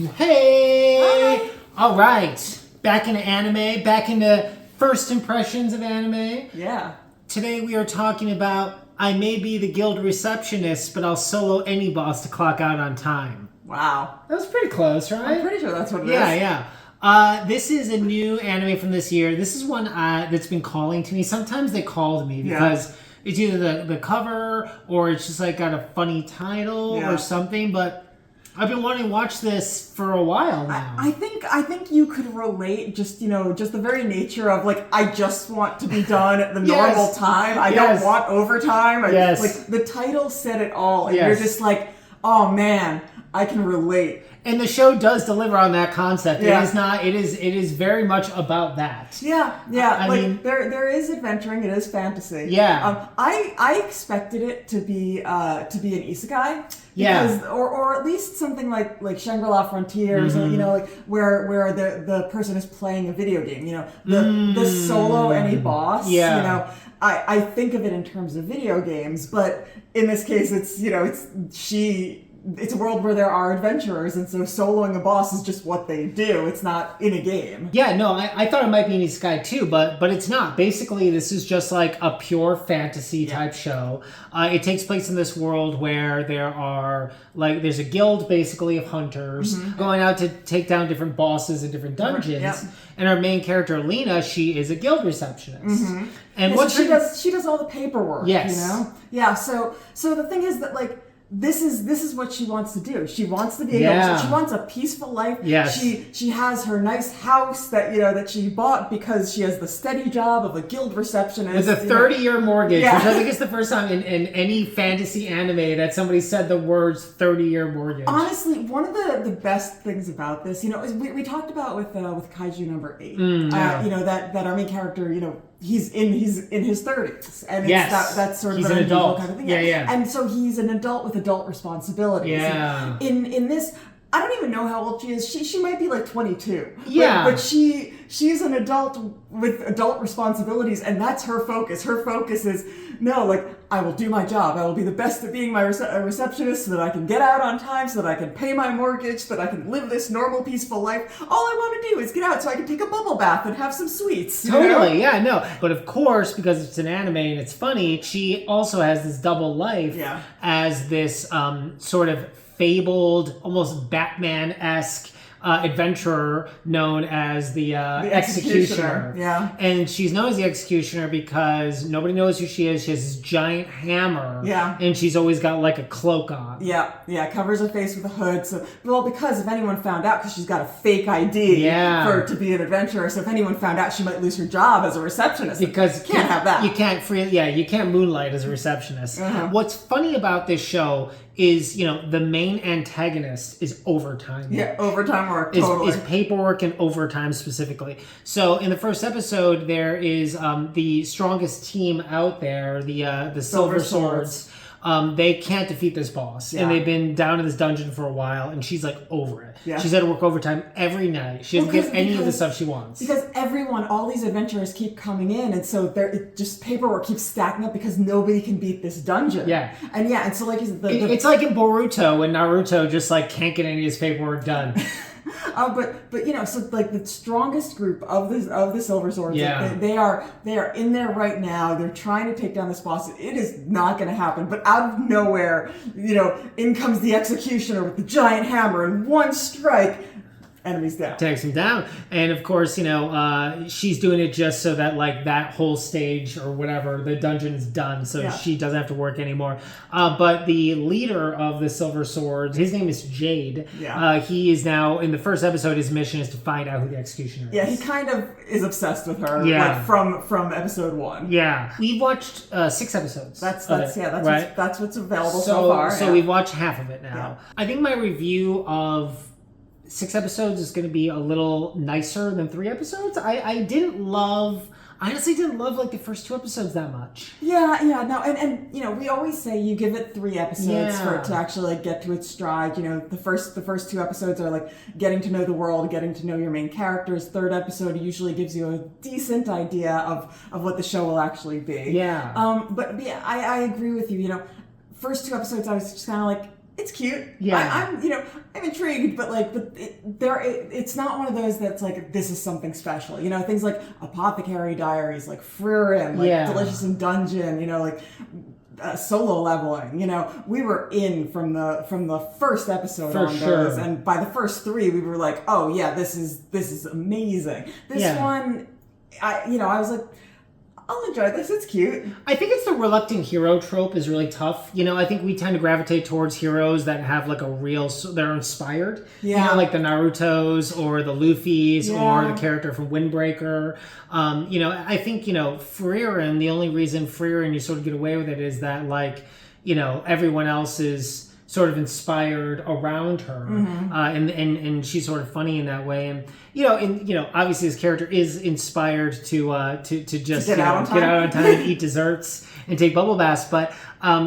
Hey! Hi. All right. Back into anime, back into first impressions of anime. Yeah. Today we are talking about I may be the Guild Receptionist, but I'll solo any boss to clock out on time. Wow. That was pretty close, right? I'm pretty sure that's what it is. Yeah. This is a new anime from this year. This is one that's been calling to me. Sometimes they called me because it's either the cover or it's just like got a funny title or something, but I've been wanting to watch this for a while now. I think you could relate just the very nature of like I just want to be done at the normal time. I don't want overtime. Like the title said it all, and you're just like, oh man, I can relate. And the show does deliver on that concept. It is not. It is very much about that. Yeah. I mean, there is adventuring. It is fantasy. Yeah. I expected it to be an isekai. Yeah. Or at least something like Shangri-La Frontiers, or, like where the person is playing a video game. The solo any boss. Yeah. I think of it in terms of video games, but in this case, it's a world where there are adventurers, and so soloing a boss is just what they do. It's not in a game. Yeah, no, I thought it might be an isekai too, but it's not. Basically, this is just like a pure fantasy type show. It takes place in this world where there's a guild basically of hunters going out to take down different bosses in different dungeons. Yeah. And our main character, Lena, she is a guild receptionist. And what she does all the paperwork. Yes. Yeah. So the thing is that like. This is what she wants to do. She wants to be a guild. She wants a peaceful life. Yes. She has her nice house that she bought because she has the steady job of a guild receptionist. With a 30-year mortgage, which I think is the first time in any fantasy anime that somebody said the words 30-year mortgage. Honestly, one of the best things about this, is we talked about with Kaiju number 8. That our main character, he's in his 30s, and it's that's sort of he's an adult kind of thing. Yeah. And so he's an adult with adult responsibilities. Yeah. In this, I don't even know how old she is. She might be like 22. Yeah. But she's an adult with adult responsibilities, and that's her focus. Her focus is, no, like, I will do my job. I will be the best at being my receptionist so that I can get out on time, so that I can pay my mortgage, so that I can live this normal, peaceful life. All I want to do is get out so I can take a bubble bath and have some sweets. Totally, yeah, no. But of course, because it's an anime and it's funny, she also has this double life as this sort of fabled, almost Batman-esque adventurer known as the Executioner. Yeah. And she's known as the Executioner because nobody knows who she is. She has this giant hammer. Yeah. And she's always got like a cloak on. Yeah. Covers her face with a hood. So, because if anyone found out, because she's got a fake ID to be an adventurer, so if anyone found out, she might lose her job as a receptionist. Because you can't have that. You can't moonlight as a receptionist. What's funny about this show is, the main antagonist is overtime. Yeah, overtime work, totally. Is paperwork and overtime specifically. So in the first episode, there is the strongest team out there, the Silver Swords. They can't defeat this boss. And they've been down in this dungeon for a while, and she's like over it. Yeah. She's had to work overtime every night. She doesn't get any of the stuff she wants. Because all these adventurers keep coming in, and so paperwork keeps stacking up because nobody can beat this dungeon. Yeah. And so like it's like in Boruto when Naruto just like can't get any of his paperwork done. So like the strongest group of the Silver Swords, they are in there right now. They're trying to take down this boss. It is not going to happen. But out of nowhere, in comes the Executioner with the giant hammer, and one strike, enemies down. Takes him down. And of course, she's doing it just so that like that whole stage or whatever, the dungeon is done, so she doesn't have to work anymore. But the leader of the Silver Swords, his name is Jade. Yeah. He is now, in the first episode, his mission is to find out who the Executioner is. Yeah, he kind of is obsessed with her. Yeah. Like from episode 1. Yeah. We've watched 6 episodes. That's what's available so far. So we've watched half of it now. Yeah. I think my review of 6 episodes is going to be a little nicer than 3 episodes. I honestly didn't love like the first 2 episodes that much. No, and we always say you give it 3 episodes for it to actually like, get to its stride. The first 2 episodes are like getting to know the world, getting to know your main characters. 3rd episode usually gives you a decent idea of what the show will actually be. Yeah. I agree with you. First 2 episodes I was just kind of like, it's cute. Yeah. I'm intrigued, but it's not one of those that's like, this is something special. Things like Apothecary Diaries, like Frieren, like Delicious in Dungeon, like solo leveling. We were in from the first episode For on sure. those, and by the first 3, we were like, oh yeah, this is amazing. This one, I was like, I'll enjoy this. It's cute. I think it's the reluctant hero trope is really tough. I think we tend to gravitate towards heroes that have like they're inspired. Yeah. Like the Narutos or the Luffys or the character from Windbreaker. I think, Frieren, the only reason Frieren you sort of get away with it is that like, everyone else is sort of inspired around her, and she's sort of funny in that way, and obviously his character is inspired to just get out on time and eat desserts and take bubble baths, but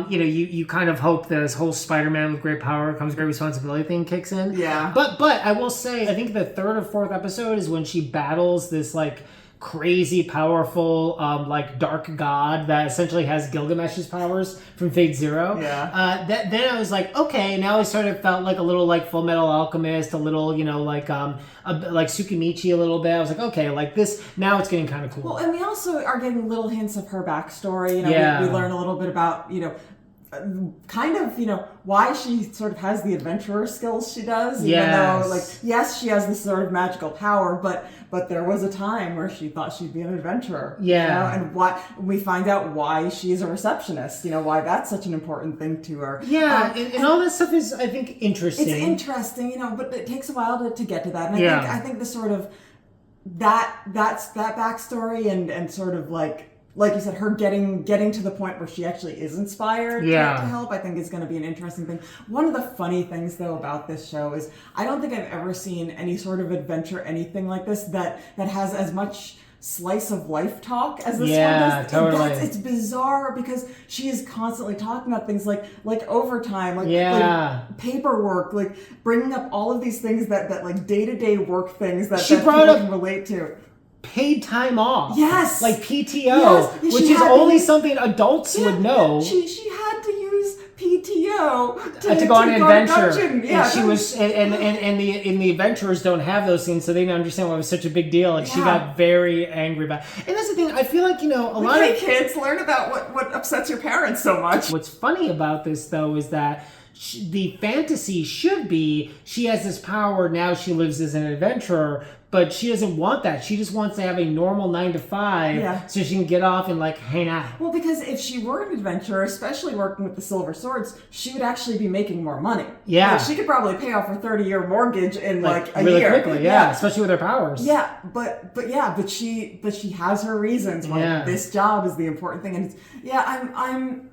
you kind of hope that this whole Spider-Man with great power comes great responsibility thing kicks in. Yeah. But I will say, I think the 3rd or 4th episode is when she battles this like crazy powerful like dark god that essentially has Gilgamesh's powers from Fate Zero. Then I was like, okay, now I sort of felt like a little like Full Metal Alchemist, a little like Tsukimichi a little bit. I was like, okay, like this now it's getting kind of cool. Well, and we also are getting little hints of her backstory. We learn a little bit about kind of why she sort of has the adventurer skills she does, even though yes, she has this sort of magical power, but there was a time where she thought she'd be an adventurer. And why we find out why she's a receptionist, why that's such an important thing to her. And all that stuff is, I think, interesting. It's interesting, but it takes a while to get to that. And I think the sort of that's that backstory and sort of like you said, her getting to the point where she actually is inspired to help, I think is going to be an interesting thing. One of the funny things, though, about this show is I don't think I've ever seen any sort of adventure, anything like this, that has as much slice of life talk as this one does. Totally. It's bizarre because she is constantly talking about things like overtime, like paperwork, like bringing up all of these things that like day-to-day work things that people can relate to. Paid time off. Yes. Like PTO, which is only something adults would know. She had to use PTO to go on an adventure. And she was and the adventurers don't have those things, so they didn't understand why it was such a big deal. Like she got very angry about it. And that's the thing, I feel like, a lot of kids learn about what upsets your parents so much. What's funny about this though is that the fantasy should be she has this power, now she lives as an adventurer, but she doesn't want that. She just wants to have a normal 9 to 5 so she can get off and like hang out. Well, because if she were an adventurer, especially working with the Silver Swords, she would actually be making more money. Yeah. She could probably pay off her 30-year mortgage in like a really year. Quickly, especially with her powers. Yeah, but she has her reasons why this job is the important thing. And I'm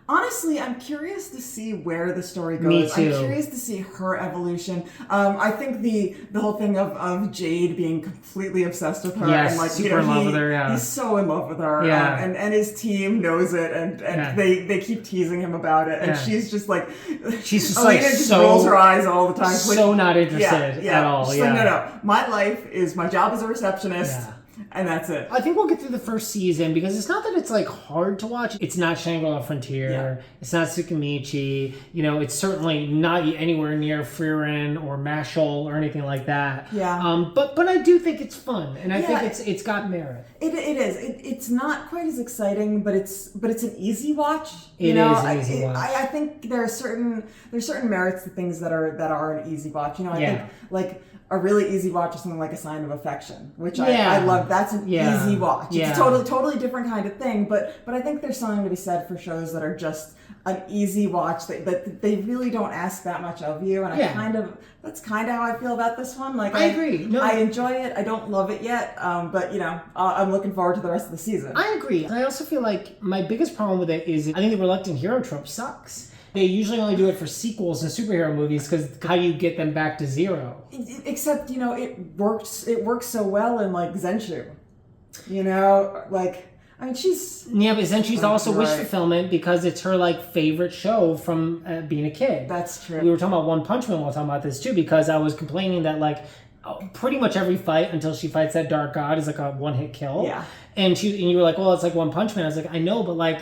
honestly, I'm curious to see where the story goes. Me too. I'm curious to see her evolution. I think the whole thing of Jade being completely obsessed with her and like super in love with her. Yeah, he's so in love with her. And his team knows it, and they keep teasing him about it, and she's just like Alina just rolls her eyes all the time. So not interested at all. She's like, no. My job as a receptionist. Yeah. And that's it. I think we'll get through the first season because it's not that it's like hard to watch. It's not Shangri-La Frontier. Yeah. It's not Tsukimichi. It's certainly not anywhere near Frieren or Mashal or anything like that. Yeah. But I do think it's fun, and I think it's got merit. It is. It's not quite as exciting, but it's an easy watch. It is an easy watch. I think there's certain merits to things that are an easy watch. I think like a really easy watch is something like A Sign of Affection, which I love. That's an easy watch. It's a totally different kind of thing, but I think there's something to be said for shows that are just an easy watch that they really don't ask that much of you, and that's kind of how I feel about this one. Like I agree. No, I enjoy it. I don't love it yet, but I'm looking forward to the rest of the season. I agree. I also feel like my biggest problem with it is I think the reluctant hero trope sucks. They usually only do it for sequels and superhero movies because how do you get them back to zero? Except, it works so well in like Zenshu. She's... Yeah, but Zenshu's also wish fulfillment because it's her like favorite show from being a kid. That's true. We were talking about One Punch Man while talking about this too because I was complaining that like pretty much every fight until she fights that dark god is like a one-hit kill. Yeah. And you were like, well, it's like One Punch Man. I was like, I know, but like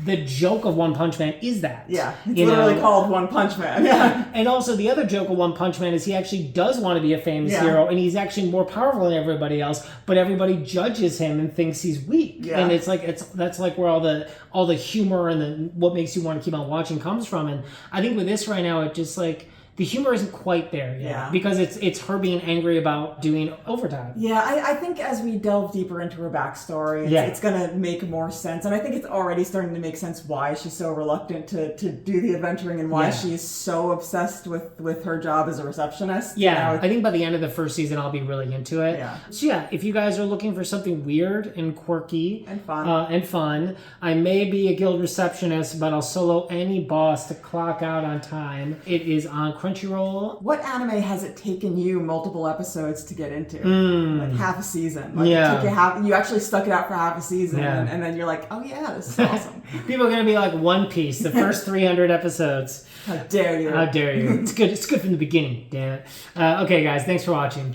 the joke of One Punch Man is that. Yeah, it's literally called One Punch Man. Yeah. And also the other joke of One Punch Man is he actually does want to be a famous hero, and he's actually more powerful than everybody else, but everybody judges him and thinks he's weak. Yeah. And that's like where all the humor and what makes you want to keep on watching comes from. And I think with this right now, it just like the humor isn't quite there yet because it's her being angry about doing overtime. Yeah, I think as we delve deeper into her backstory, it's going to make more sense. And I think it's already starting to make sense why she's so reluctant to do the adventuring and why she is so obsessed with her job as a receptionist. Yeah, I think by the end of the first season, I'll be really into it. Yeah. So yeah, if you guys are looking for something weird and quirky and fun, I may be a guild receptionist, but I'll solo any boss to clock out on time. It is on Crunchyroll. What anime has it taken you multiple episodes to get into? Like half a season. Like it took you actually stuck it out for half a season, and then you're like, oh yeah, this is awesome. People are gonna be like One Piece, the first 300 episodes. How dare you? How dare you? It's good. It's good from the beginning. Damn it. Okay, guys, thanks for watching.